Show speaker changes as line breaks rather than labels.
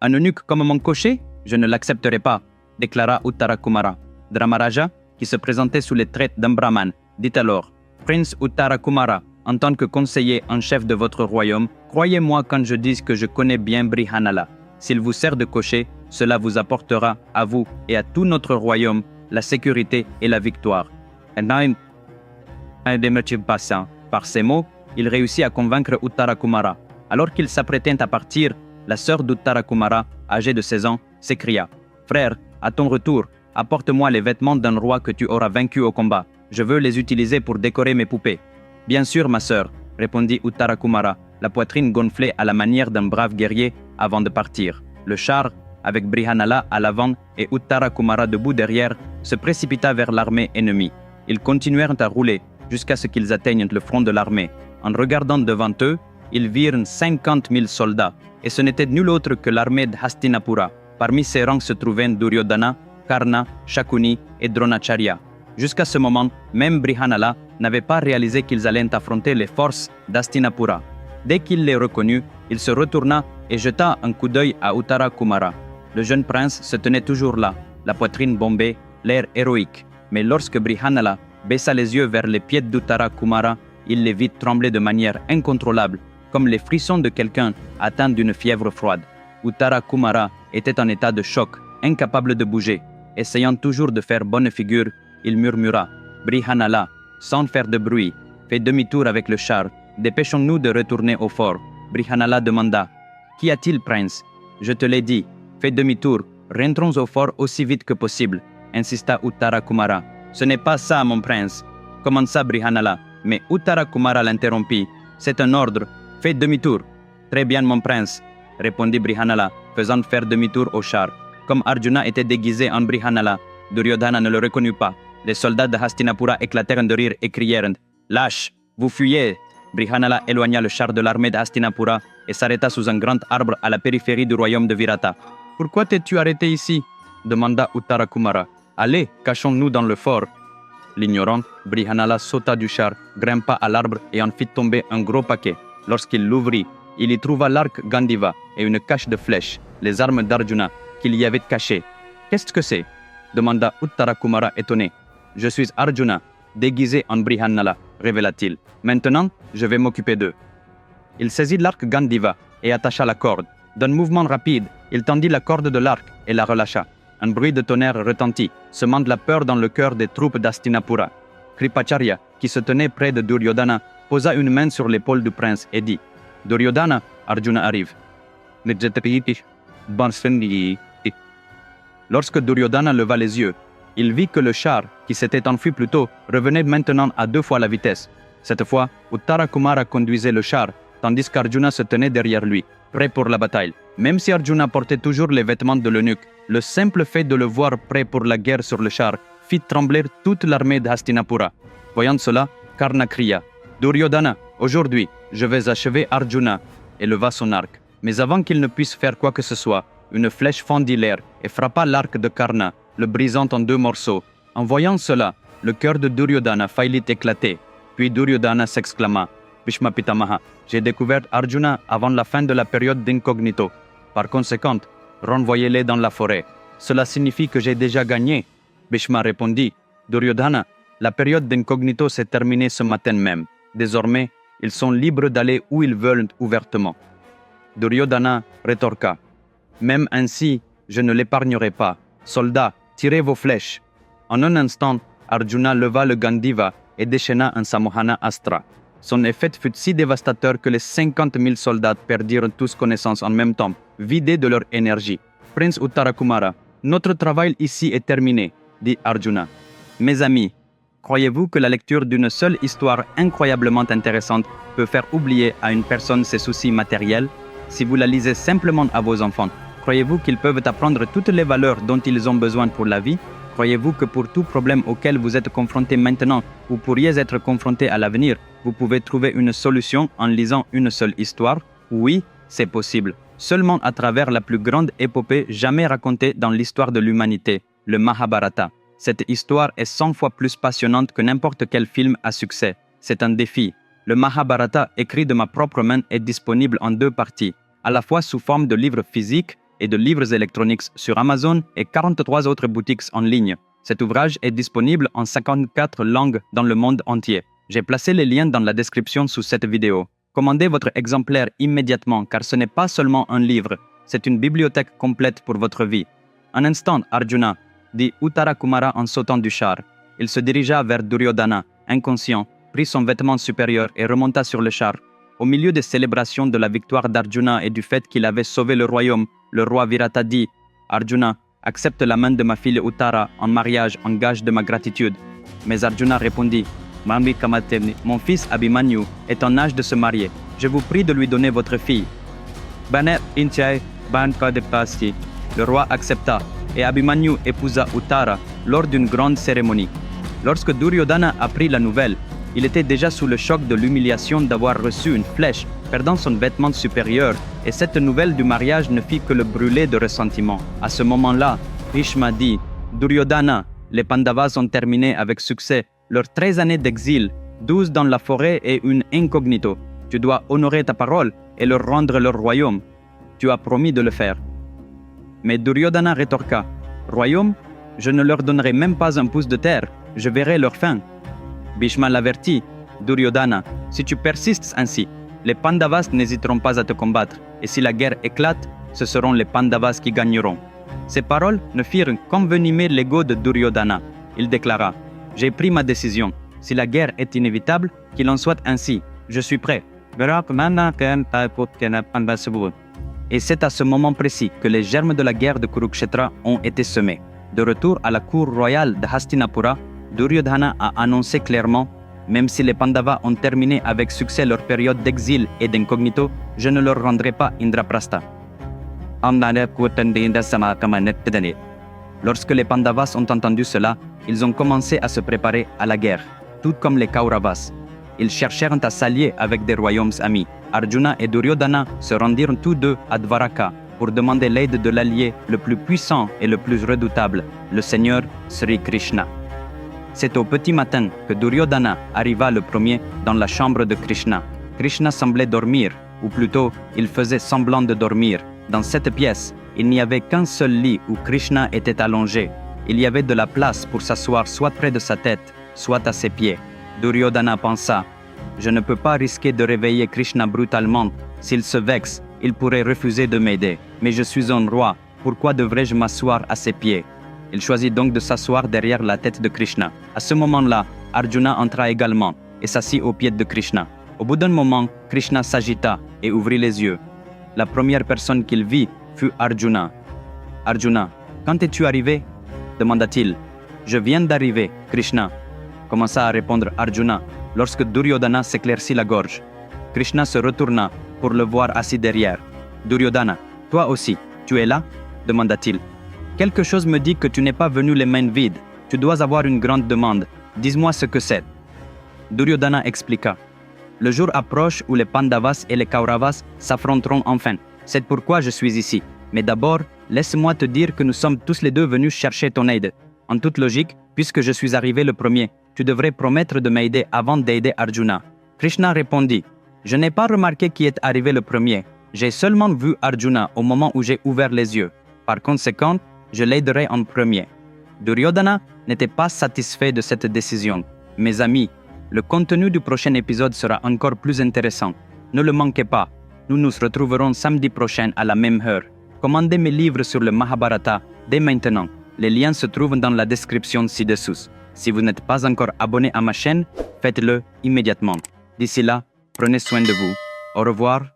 Un eunuque comme mon cocher? Je ne l'accepterai pas, déclara Uttara Kumara. Dharmaraja, qui se présentait sous les traites d'un brahman, dit alors: Prince Uttara Kumara, en tant que conseiller en chef de votre royaume, croyez-moi quand je dis que je connais bien Brihanala. S'il vous sert de cocher, cela vous apportera, à vous et à tout notre royaume, la sécurité et la victoire. Par ces mots, il réussit à convaincre Uttara Kumara. Alors qu'il s'apprêtait à partir, la sœur d'Uttara Kumara, âgée de 16 ans, s'écria: Frère, à ton retour, apporte-moi les vêtements d'un roi que tu auras vaincu au combat. Je veux les utiliser pour décorer mes poupées. Bien sûr, ma sœur, répondit Uttara Kumara, la poitrine gonflée à la manière d'un brave guerrier avant de partir. Le char, avec Brihanala à l'avant et Uttara Kumara debout derrière, se précipita vers l'armée ennemie. Ils continuèrent à rouler jusqu'à ce qu'ils atteignent le front de l'armée. En regardant devant eux, ils virent 50 000 soldats, et ce n'était nul autre que l'armée de Hastinapura. Parmi ces rangs se trouvaient Duryodhana, Karna, Shakuni et Dronacharya. Jusqu'à ce moment, même Brihanala n'avait pas réalisé qu'ils allaient affronter les forces d'Hastinapura. Dès qu'il les reconnut, il se retourna et jeta un coup d'œil à Uttara Kumara. Le jeune prince se tenait toujours là, la poitrine bombée, l'air héroïque. Mais lorsque Brihanala baissa les yeux vers les pieds d'Uttara Kumara, il les vit trembler de manière incontrôlable, comme les frissons de quelqu'un atteint d'une fièvre froide. Uttara Kumara était en état de choc, incapable de bouger. Essayant toujours de faire bonne figure, il murmura: Brihanala, sans faire de bruit, fais demi-tour avec le char, dépêchons-nous de retourner au fort. Brihanala demanda: Qu'y a-t-il, prince? Je te l'ai dit, fais demi-tour, rentrons au fort aussi vite que possible, insista Uttara Kumara. Ce n'est pas ça, mon prince, commença Brihanala, mais Uttara Kumara l'interrompit. C'est un ordre, fais demi-tour. Très bien, mon prince, répondit Brihanala, faisant faire demi-tour au char. Comme Arjuna était déguisé en Brihanala, Duryodhana ne le reconnut pas. Les soldats de Hastinapura éclatèrent de rire et crièrent: Lâche, vous fuyez! Brihanala éloigna le char de l'armée de Hastinapura et s'arrêta sous un grand arbre à la périphérie du royaume de Virata. Pourquoi t'es-tu arrêté ici? Demanda Uttara Kumara. Allez, cachons-nous dans le fort. L'ignorant, Brihanala sauta du char, grimpa à l'arbre et en fit tomber un gros paquet. Lorsqu'il l'ouvrit, il y trouva l'arc Gandiva et une cache de flèches, les armes d'Arjuna, qu'il y avait cachées. Qu'est-ce que c'est? Demanda Uttara Kumara étonné. Je suis Arjuna, déguisé en Brihanala, révéla-t-il. Maintenant, je vais m'occuper d'eux. Il saisit l'arc Gandiva et attacha la corde. D'un mouvement rapide, il tendit la corde de l'arc et la relâcha. Un bruit de tonnerre retentit, semant de la peur dans le cœur des troupes d'Hastinapura. Kripacharya, qui se tenait près de Duryodhana, posa une main sur l'épaule du prince et dit: Duryodhana, Arjuna arrive. Lorsque Duryodhana leva les yeux, il vit que le char, qui s'était enfui plus tôt, revenait maintenant à 2 fois la vitesse. Cette fois, Uttara Kumara conduisait le char, tandis qu'Arjuna se tenait derrière lui, prêt pour la bataille. Même si Arjuna portait toujours les vêtements de l'eunuque, le simple fait de le voir prêt pour la guerre sur le char fit trembler toute l'armée de Hastinapura. Voyant cela, Karna cria: Duryodhana, aujourd'hui, je vais achever Arjuna, et leva son arc. Mais avant qu'il ne puisse faire quoi que ce soit, une flèche fendit l'air et frappa l'arc de Karna, le brisant en 2 morceaux. En voyant cela, le cœur de Duryodhana faillit éclater. Puis Duryodhana s'exclama: Bhishma Pitamaha, j'ai découvert Arjuna avant la fin de la période d'incognito. Par conséquent, renvoyez-les dans la forêt. Cela signifie que j'ai déjà gagné. Bhishma répondit: Duryodhana, la période d'incognito s'est terminée ce matin même. Désormais, ils sont libres d'aller où ils veulent ouvertement. Duryodhana rétorqua: Même ainsi, je ne l'épargnerai pas. Soldats, tirez vos flèches. En un instant, Arjuna leva le Gandiva et déchaîna un Samohana Astra. Son effet fut si dévastateur que les 50 000 soldats perdirent tous connaissance en même temps, vidés de leur énergie. Prince Uttara Kumara, notre travail ici est terminé, dit Arjuna. Mes amis, croyez-vous que la lecture d'une seule histoire incroyablement intéressante peut faire oublier à une personne ses soucis matériels? Si vous la lisez simplement à vos enfants, croyez-vous qu'ils peuvent apprendre toutes les valeurs dont ils ont besoin pour la vie? Croyez-vous que pour tout problème auquel vous êtes confronté maintenant, ou pourriez être confronté à l'avenir, vous pouvez trouver une solution en lisant une seule histoire? Oui, c'est possible. Seulement à travers la plus grande épopée jamais racontée dans l'histoire de l'humanité, le Mahabharata. Cette histoire est 100 fois plus passionnante que n'importe quel film à succès. C'est un défi. Le Mahabharata, écrit de ma propre main, est disponible en 2 parties. à la fois sous forme de livres physiques et de livres électroniques sur Amazon et 43 autres boutiques en ligne. Cet ouvrage est disponible en 54 langues dans le monde entier. J'ai placé les liens dans la description sous cette vidéo. Commandez votre exemplaire immédiatement car ce n'est pas seulement un livre, c'est une bibliothèque complète pour votre vie. Un instant, Arjuna, dit Uttara Kumara en sautant du char. Il se dirigea vers Duryodhana, inconscient, prit son vêtement supérieur et remonta sur le char. Au milieu des célébrations de la victoire d'Arjuna et du fait qu'il avait sauvé le royaume, le roi Virata dit « Arjuna, accepte la main de ma fille Uttara en mariage en gage de ma gratitude. » Mais Arjuna répondit « Mami Kamatemni, mon fils Abhimanyu est en âge de se marier. Je vous prie de lui donner votre fille. » Baner Inchai Ban Kadepasti. Le roi accepta et Abhimanyu épousa Uttara lors d'une grande cérémonie. Lorsque Duryodhana apprit la nouvelle, il était déjà sous le choc de l'humiliation d'avoir reçu une flèche, perdant son vêtement supérieur, et cette nouvelle du mariage ne fit que le brûler de ressentiment. À ce moment-là, Bhishma dit « Duryodhana, les Pandavas ont terminé avec succès leurs 13 années d'exil, 12 dans la forêt et une incognito. Tu dois honorer ta parole et leur rendre leur royaume. Tu as promis de le faire. » Mais Duryodhana rétorqua « Royaume, je ne leur donnerai même pas un pouce de terre, je verrai leur fin. » Bhishma l'avertit, Duryodhana, si tu persistes ainsi, les Pandavas n'hésiteront pas à te combattre, et si la guerre éclate, ce seront les Pandavas qui gagneront. Ces paroles ne firent qu'envenimer l'ego de Duryodhana. Il déclara, j'ai pris ma décision. Si la guerre est inévitable, qu'il en soit ainsi. Je suis prêt. Et c'est à ce moment précis que les germes de la guerre de Kurukshetra ont été semés. De retour à la cour royale de Hastinapura, Duryodhana a annoncé clairement « Même si les Pandavas ont terminé avec succès leur période d'exil et d'incognito, je ne leur rendrai pas Indraprastha. » Lorsque les Pandavas ont entendu cela, ils ont commencé à se préparer à la guerre, tout comme les Kauravas. Ils cherchèrent à s'allier avec des royaumes amis. Arjuna et Duryodhana se rendirent tous deux à Dvaraka pour demander l'aide de l'allié le plus puissant et le plus redoutable, le Seigneur Sri Krishna. C'est au petit matin que Duryodhana arriva le premier dans la chambre de Krishna. Krishna semblait dormir, ou plutôt, il faisait semblant de dormir. Dans cette pièce, il n'y avait qu'un seul lit où Krishna était allongé. Il y avait de la place pour s'asseoir soit près de sa tête, soit à ses pieds. Duryodhana pensa, « Je ne peux pas risquer de réveiller Krishna brutalement. S'il se vexe, il pourrait refuser de m'aider. Mais je suis un roi, pourquoi devrais-je m'asseoir à ses pieds ?» Il choisit donc de s'asseoir derrière la tête de Krishna. À ce moment-là, Arjuna entra également et s'assit aux pieds de Krishna. Au bout d'un moment, Krishna s'agita et ouvrit les yeux. La première personne qu'il vit fut Arjuna. « Arjuna, quand es-tu arrivé ?» demanda-t-il. « Je viens d'arriver, Krishna » commença à répondre Arjuna lorsque Duryodhana s'éclaircit la gorge. Krishna se retourna pour le voir assis derrière. « Duryodhana, toi aussi, tu es là ?» demanda-t-il. « Quelque chose me dit que tu n'es pas venu les mains vides. Tu dois avoir une grande demande. Dis-moi ce que c'est. » Duryodhana expliqua. « Le jour approche où les Pandavas et les Kauravas s'affronteront enfin. C'est pourquoi je suis ici. Mais d'abord, laisse-moi te dire que nous sommes tous les deux venus chercher ton aide. En toute logique, puisque je suis arrivé le premier, tu devrais promettre de m'aider avant d'aider Arjuna. » Krishna répondit. « Je n'ai pas remarqué qui est arrivé le premier. J'ai seulement vu Arjuna au moment où j'ai ouvert les yeux. Par conséquent, je l'aiderai en premier. » Duryodhana n'était pas satisfait de cette décision. Mes amis, le contenu du prochain épisode sera encore plus intéressant. Ne le manquez pas. Nous nous retrouverons samedi prochain à la même heure. Commandez mes livres sur le Mahabharata dès maintenant. Les liens se trouvent dans la description ci-dessous. Si vous n'êtes pas encore abonné à ma chaîne, faites-le immédiatement. D'ici là, prenez soin de vous. Au revoir.